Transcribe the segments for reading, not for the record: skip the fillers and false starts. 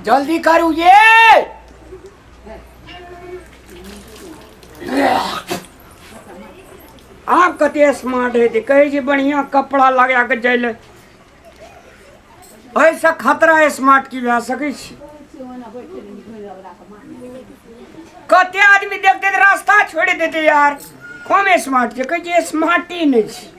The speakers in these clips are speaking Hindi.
जल्दी करू ये। आप कते स्मार्ट है कहे जी बढ़िया कपड़ा लगा के जैले ऐसा खतरा है स्मार्ट की जा सके कते आदमी देखते थे रास्ता छोड़ देते यार कौन स्मार्ट है कहे स्मार्ट ही नहीं।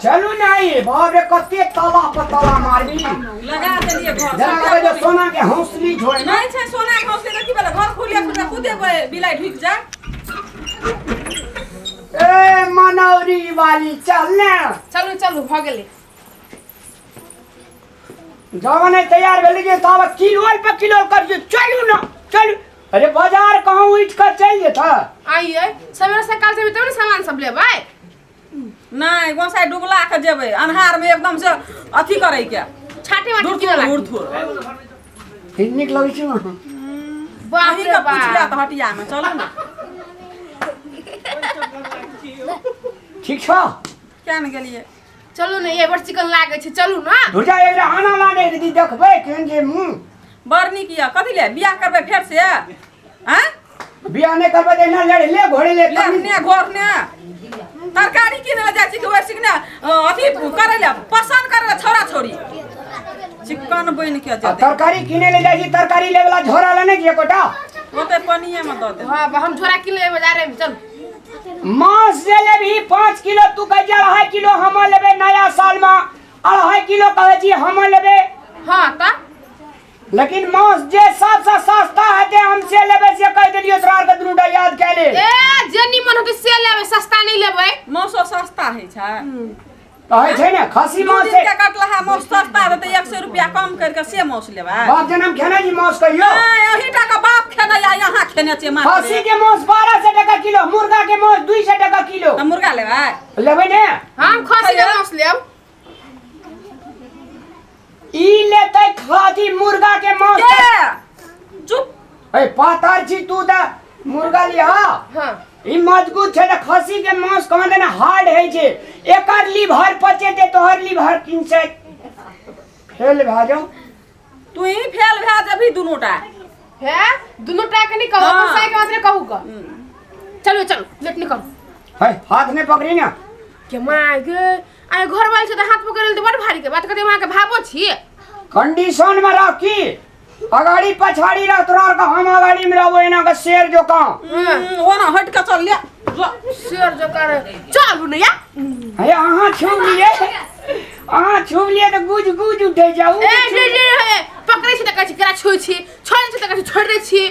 चलू नहीं बाप रे कते ताला पर ताला मार दी लगा देलिए घर जरा जो सोना के हौसली छोड़े नहीं छे सोना के हौसले रखी वाला घर खुलिया खुदा कूदे बिलाई ढुक जा। ए मनौरी वाली चलने चलू चलू भ गेले जवान तैयार भेल जे तावा किलो पे किलो कर जे चलू ना चलू। अरे बाजार कहां उठ कर चाहिए था आइए सवेरे सकाल से तब सामान सब लेबै नहीं गोसाई डुबला के जेबे अन्हार में एकदम से अथी करे के छाटे माटी किना लागी निक लगे छै बाप रे पूछ लिया तो हटिया में चलो ना ठीक छ क्या न गेलिए चलू ने ये बड़ चिकन लागे छै चलू ना भुजा एकरा आना लाने दी देखबै केन जे मुंह बरनी किया कथि ले बियाह करबे फेर से हैं बियाह नहीं करबै त ना लड़े ले घोड़े ले ने घर ने तरकारी किने ले जाय छी वैसे ने अथी करे ले पसंद करे ले छोरा छोरी चिकन बन के जे तरकारी किने ले जाय छी तरकारी लेवला झोरा ले नहीं कोटा ओते पनिए में द दे। हां हम झोरा किलो बाजार में चल मांस ले लेबी 5 किलो तू कह जा 2.5 किलो हम लेबे नया साल में 2.5 किलो कहे छी हम लेबे। हां त लेकिन मांस जे सबसे सस्ता है ते हमसे लेबे से कह देलियो तोरा के दुनुटा याद क ले ए जे निमन होते से लेबे सस्ता नहीं लेबे मौसो सस्ता है छै कहे छै ने खसी मांस से के कटला है मौस सस्ता है त 100 रुपया कम करके से मौस लेबे बाप जन्म खेना जी मांस कहियो यही टाका बाप खेना या यहां खेने छै मात्र खसी के मांस 1200 टका किलो मुर्गा के मांस 200 टका किलो त मुर्गा लेबे लेबे ने हम खसी के मांस लेब ई लेते खादी मुर्गा के मांस चुप ए पातर छी तू द मुर्गा लिया हां ई मजबूत छै त खसी के मांस कहां देना हार्ड है छै एकर लीवर पचे ते तोहर लीवर किन से फेल भा जाओ तू ही फेल भे जभी दुनोटा है दुनो टा के नहीं कहो हाँ। साई के मात्र कहू का चलो चलो लेट नहीं करो है हाथ में पकड़ी ना के माय गे आय घर वाले से हाथ पकड़ल त बड़ भारी के बात करते वहां के भाबो छी कंडीशन में रखी अगाड़ी पछाड़ी रह तोरा का हम अगाड़ी में रहबो एना का शेर जो का वो ना हट के चल ले शेर जो कर चलू ने या है अहाँ छुप लिए तो गुज गुज उठे जाऊ ए जे पकड़े छी त कहै छी करा छोइ छी छोड़ छी त कहै छी छोड़ दे छी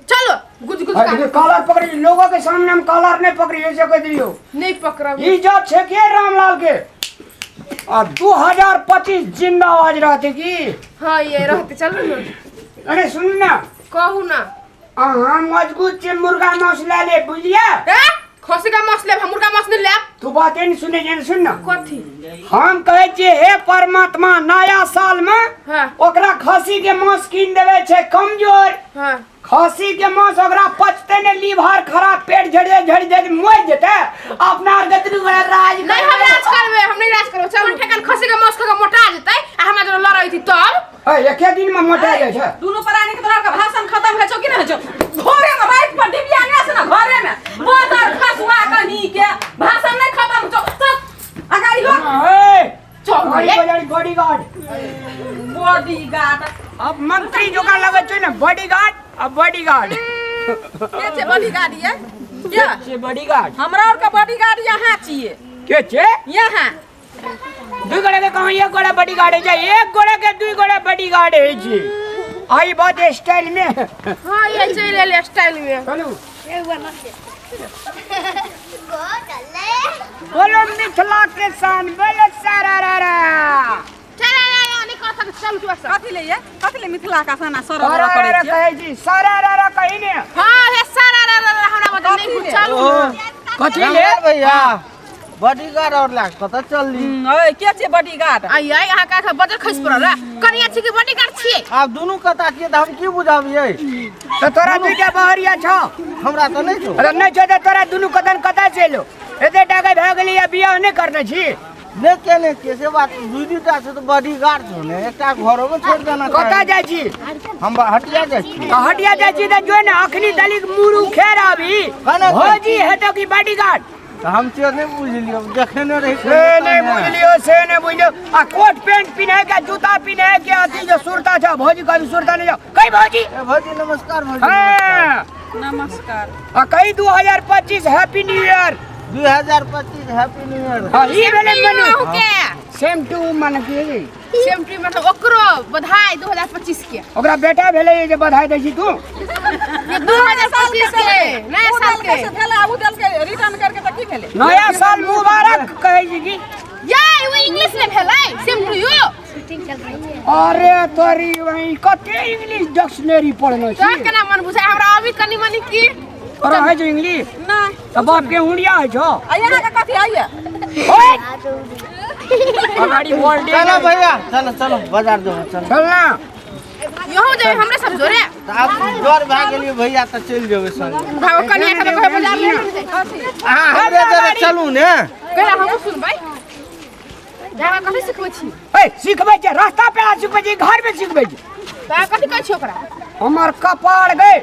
चलो गुज गुज है कॉलर पकड़ी लोगों के सामने हम कॉलर नहीं पकड़ी ऐसे कह दियो नहीं पकड़ब इज्जत छे के रामलाल के और 2025 जिंदा आवाज रहते की हां ये रहते चलो ना अरे सुन ना कहू ना अहाँ मजबूत से मुर्गा मांस ले ले बुझलिया ए खसी का मांस लेब हम मुर्गा मांस नहीं लेब तू बात नहीं सुने जे सुन ना कथि हम कहे छे हे परमात्मा नया साल में हां ओकरा खसी के मांस कीन देवे छे कमजोर हां खसी के मांस ओकरा पचते ने लीवर खराब पेट झड़ मोय जेते अपना गतरू बड़ा राज नहीं हम राज करबे हम नहीं राज करब चल ठेकन खसी के मांस खा के मोटा जेतै आ हमरा जरा लड़ाई थी तब एके दिन में मोटा जाय छे दोनों प्राणी के तोरा का भाषण खत्म है छौ कि नहीं छौ घरे में बैठ पर डिबिया ने से ना घरे में बाजार खसवा कहीं के भाषण नहीं खत्म छौ चल अगाड़ी हो ए चल बॉडीगार्ड अब मंत्री जो का लगे छे ना बॉडीगार्ड अब बॉडीगार्ड के छे बॉडीगार्ड ये क्या छे बॉडीगार्ड हमरा और का बॉडीगार्ड यहाँ चाहिए के छे यहाँ दुई गोड़े के कहां एक गोड़ा बॉडीगार्ड है जे एक गोड़े के दुई गोड़ा बॉडीगार्ड है जी आई बात स्टाइल में हां ये चले ले स्टाइल में चलो बोलो मिथिला के शान बोलो सारारा चल नहीं कर सकते चल तू ऐसा कथि ले मिथिला का साना सरल करे छी कहे जी सारारा कहि ने हां हे सारा हमरा बता नहीं कुछ चल कथि ले भैया बॉडीगार्ड और लाग पता चलली ओए के छे बॉडीगार्ड आई आई यहाँ का बजर खस पड़ल कनिया छी के बॉडीगार्ड छी आप दोनों कता छिए त हम की बुझाबिए तो तोरा दुइटा बहरिया छ हमरा त नहीं छौ अरे नहीं छ त तोरा दुनु कदन कता चलो एते टाका भ गेली या बियाह नहीं करने छी देखे ने कैसे बात दूटा से तो बॉडीगार्ड हो ने एकटा घरों में छोड़ देना कता जाय छी हम हटिया जाय छी हटिया जाय छी त जो ने अखनी तलिक मुरु खेर अभी कने भौजी है तो की बॉडीगार्ड तो हम से नहीं बुझलियो देखे ने रही से नहीं बुझलियो से नहीं बुझलियो आ कोट पैंट पिन्हे के जूता पिन्हे के अथी जो सुरता छ भौजी का भी सुरता नहीं जाओ कई भौजी भौजी नमस्कार भौजी हां नमस्कार आ कई 2025 happy new year 2025 happy new year हां ई भेले मनु के सेम टू मन के सेम ट्री मतलब ओकरो बधाई 2025 के ओकरा बेटा भेले जे बधाई दै छी तू ये 2025 के नया साल के कैसे भेला उ दल के रिटर्न करके त की भेले नया साल मुबारक कहै छी की या वो इंग्लिश में भेलै सेम टू यू अरे तोरी वही कते इंग्लिश डिक्शनरी पढ़नो तो छी केना मन बुझाय हमरा अभी कनी मनी की और है जो इंग्लिश नहीं त बाप के हुड़िया है छो आ यहाँ के कथी आइए ओए अगाड़ी बोल दे चलो भैया चलो चलो बाजार दो चलो चलना यहो जे हमरे सब जोरे आप जोर भाग गेलिए भैया त चल जेबे संग भाव कनिया के कहे बाजार में हां हमरे जरा चलू ने कहला हम सुनबै जागा कथि सिखबै छी ए सिखबै छै रास्ता पे सिखबै छै घर में सिखबै छै ता कथि कहै छी ओकरा हमर कपाड़ गए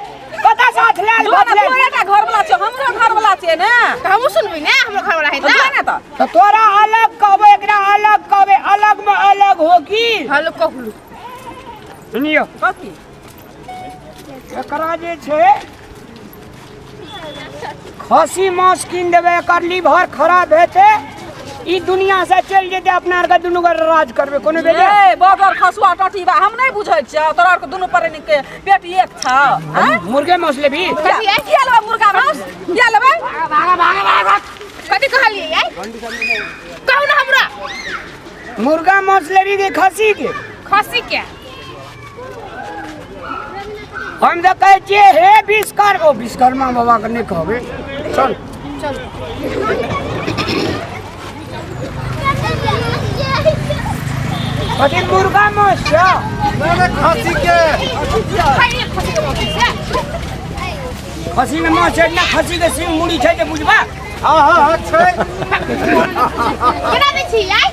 कता साथ लेल बदले तोरे का घर वाला छै हमरो घर वाला छै ने त हम सुनबै ने हमरो घर वाला है तो जाने तो तो तोरा अलग कहबै एकरा अलग कहबै अलग में अलग हो की हेलो कहलू सुनियो कथी एकरा जे छै खसी मांस कीन देबै एकर लीवर खराब हेतै ई दुनिया से चल जेते अपना आर के दुनू के राज करबे कोनो बेले ए बगर खसुआ टटी बा हम नहीं बुझै छियै तोरा आर के दुनू पर के पेट एक छ हैं मुर्गे मांस लेबी कथी है किया लेबा मुर्गा मांस किया लेबा कथि कहलिए यार कहू ना हमरा मुर्गा मांस लेबी के खसी के खसी के हम तो कहै छियै हे विश्वकर्मा बाबा के नहीं कहबै चल कथी मुर्गा मांस छ मैंने खसी के खाइए खसी के मौत से खसी में मांस छै ना खसी के सिंह मुड़ी छै ते बुझबा हां छै केना दै छी यार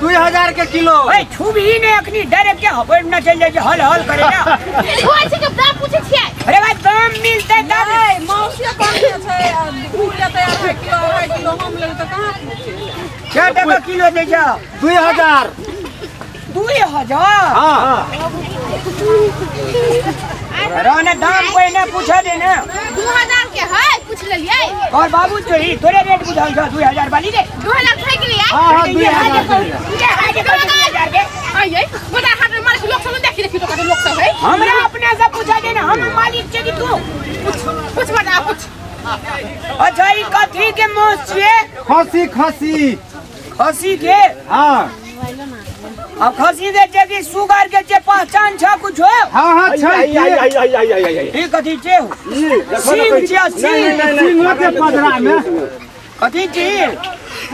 2000 के किलो ए छुबी ने अखनी डायरेक्ट के हबड़ ना चल जाय हल हल करे ना होय छै के दाम पूछे छियै अरे भाई दाम मिलते तब ए मौसिया कौन छै फूल लेते 2.5 किलो हम ले त कहां क्या टका किलो दे जा 2000 2000 हां राने दाम कोई ने पूछा दे ना 2000 के है पूछ लेलिए और बाबू तो ही तोरे रेट बुझाल छ 2000 वाली रे 2000 खाइ के लिए हां 2000 2000 के आइए बता हाथ में मार के लोग सब देखि देखि तो लोग सब है हमरा अपने से पूछा दे ना हम मालिक छै कि तू कुछ बता कुछ अच्छा ई कथी के मांस छै खसी के हां अब खसी के छै कि सुगर के छै पहचान छ कुछ हो हां छै ई कथी छै सिंह छै सिंह सिंह के पदरा में कथी छी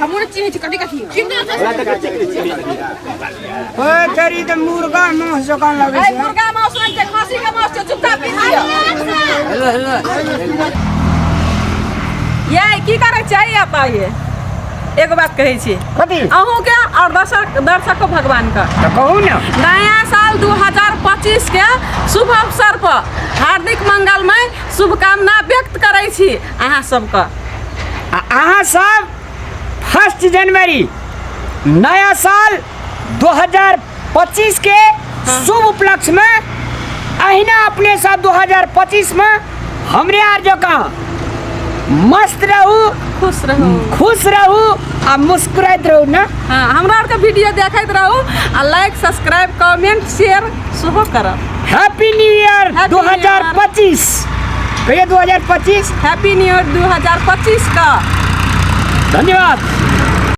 हमरे चिन्ह छी कथि कथि चिन्ह ओ तेरी त मुर्गा मांस जकां लगे ए छै मुर्गा मांस नहीं छै खसी के मांस छै चुपचाप पी ये की करे चाहिए आता ये एक बात कहै छी कथी अहूँ के और दर्शक भगवान का त कहू ना नया साल 2025 के शुभ अवसर पर हार्दिक मंगलमय शुभकामना व्यक्त करै छी अहाँ सबके अहाँ सब 1 जनवरी नया साल 2025 के शुभ उपलक्ष्य में अहिना अपने सब 2025 में हमरे आर जकां मस्त रहू खुश रहू आ मुस्कुराइत रहू ना हाँ हमरा आर के वीडियो देखैत रहू आ लाइक सब्सक्राइब कमेंट शेयर सेहो करब happy new year Happy New Year। 2025 कहिए 2025 हैप्पी न्यू ईयर 2025 का धन्यवाद।